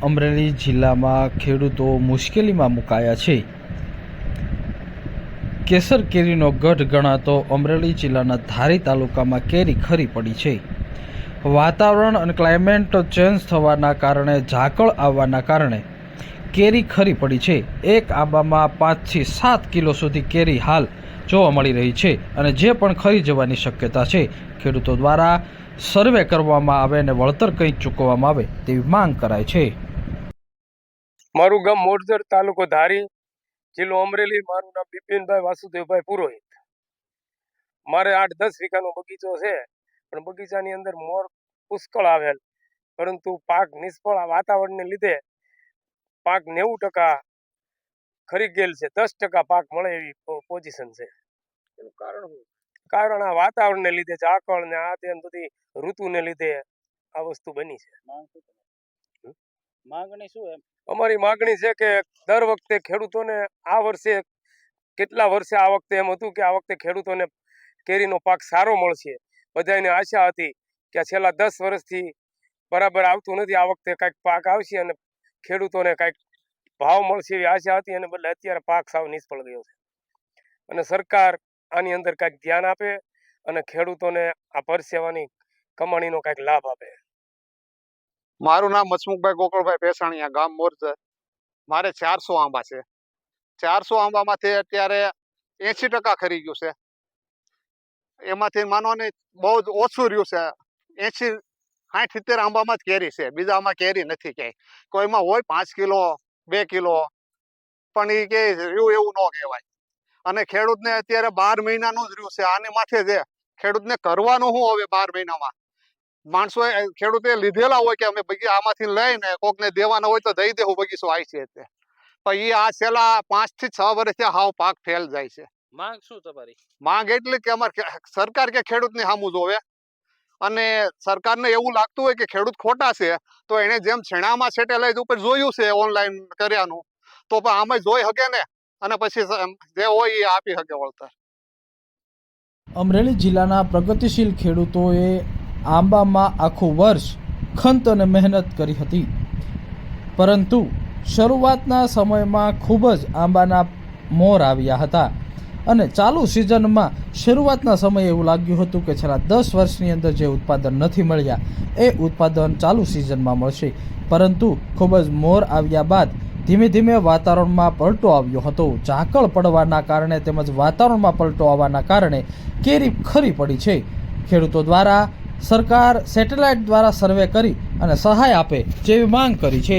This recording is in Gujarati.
અમરેલી જિલ્લામાં ખેડૂતો મુશ્કેલીમાં મુકાયા છે। કેસર કેરીનો ગઢ ગણાતો અમરેલી જિલ્લાના ધારી તાલુકામાં કેરી ખરી પડી છે। વાતાવરણ અને ક્લાઇમેટ ચેન્જ થવાના કારણે ઝાકળ આવવાના કારણે કેરી ખરી પડી છે। એક આંબામાં 5 થી 7 કિલો સુધી કેરી હાલ જોવા મળી રહી છે અને જે પણ ખરી જવાની શક્યતા છે। ખેડૂતો દ્વારા સર્વે કરવામાં આવે અને વળતર કંઈક ચૂકવવામાં આવે તેવી માંગ કરાય છે। મારું ગામ મોરજર, તાલુકો ધારી, જિલ્લો અમરેલી। મારું નામ બિપિનભાઈ વાસુદેવભાઈ પુરોહિત। મારે 8-10 વીઘાનો બગીચો છે, પણ બગીચાની અંદર મોર પુષ્કળ આવેલ, પરંતુ પાક નિષ્ફળ વાતાવરણને લીધે પાક 90% ખરી ગયેલ છે। 10% પાક મળે એવી પોઝિશન છે। એનું કારણ આ વાતાવરણને લીધે, ઝાકળ ને આ તેમ બધી ઋતુને લીધે આ વસ્તુ બની છે। માંગણી શું એમ? અમારી માગણી છે કે દર વખતે ખેડૂતોને આ વર્ષે કેટલા વર્ષે આ વખતે એમ હતું કે આ વખતે ખેડૂતોને કેરીનો પાક સારો મળશે। બધાને આશા હતી કે છેલ્લા 10 વર્ષથી બરાબર આવતું નથી, આ વખતે કાંઈક પાક આવશે અને ખેડૂતોને કાંઈક ભાવ મળશે એવી આશા હતી, અને બદલે અત્યારે પાક સાવ નિષ્ફળ ગયો છે। અને સરકાર આની અંદર કાંઈક ધ્યાન આપે અને ખેડૂતોને આ પરસેવાની કમાણીનો કાંઈક લાભ આપે। મારું નામ હસમુખભાઈ ગોકળભાઈ પેસાણીયા, ગામ મોરજર। મારે 400 આંબા છે। 400 આંબામાંથી અત્યારે 80% ખરી ગયું છે। એમાંથી માનો ને બહુ જ ઓછું રહ્યું છે। 80-60-70 આંબામાં જ કેરી છે, બીજામાં કેરી નથી ક્યાંય। કોઈમાં હોય 5 કિલો 2 કિલો, પણ એ કે રહ્યું એવું ન કહેવાય। અને ખેડૂતને અત્યારે 12 મહિનાનું જ રહ્યું છે। આની માથે છે ખેડૂતને કરવાનું શું હવે 12 મહિનામાં? માણસો ખેડૂતે લીધેલા હોય કે અમે આમાંથી લઈને કોકને દેવાના હોય તો દઈ દેવું, બગીચો આવી છે એટલે, પણ એ આ છેલ્લા 5 થી 6 વર્ષથી હાવ પાક ફેલ જાય છે। માંગ શું તમારી? માંગ એટલી કે અમારે સરકાર કે ખેડૂતની સામું જોવે, અને સરકારને એવું લાગતું હોય કે ખેડૂત ખોટા છે તો એને જેમ છેણામાં સેટેલાઇટ ઉપર જોયું છે ઓનલાઈન કર્યાનું, તો પણ આમે જોઈ શકે ને, અને પછી જે હોય એ આપી શકે વળતર। અમરેલી જિલ્લાના પ્રગતિશીલ ખેડૂતોએ આંબામાં આખું વર્ષ ખંત અને મહેનત કરી હતી, પરંતુ શરૂઆતના સમયમાં ખૂબ જ આંબાના મોર આવ્યા હતા અને ચાલુ સિઝનમાં શરૂઆતના સમયે એવું લાગ્યું હતું કે છેલ્લા 10 વર્ષની અંદર જે ઉત્પાદન નથી મળ્યા એ ઉત્પાદન ચાલુ સિઝનમાં મળશે, પરંતુ ખૂબ જ મોર આવ્યા બાદ ધીમે ધીમે વાતાવરણમાં પલટો આવ્યો હતો। ઝાકળ પડવાના કારણે તેમજ વાતાવરણમાં પલટો આવવાના કારણે કેરી ખરી પડી છે। ખેડૂતો દ્વારા સરકાર સેટેલાઇટ દ્વારા સર્વે કરી અને સહાય આપે જેવી માંગ કરી છે।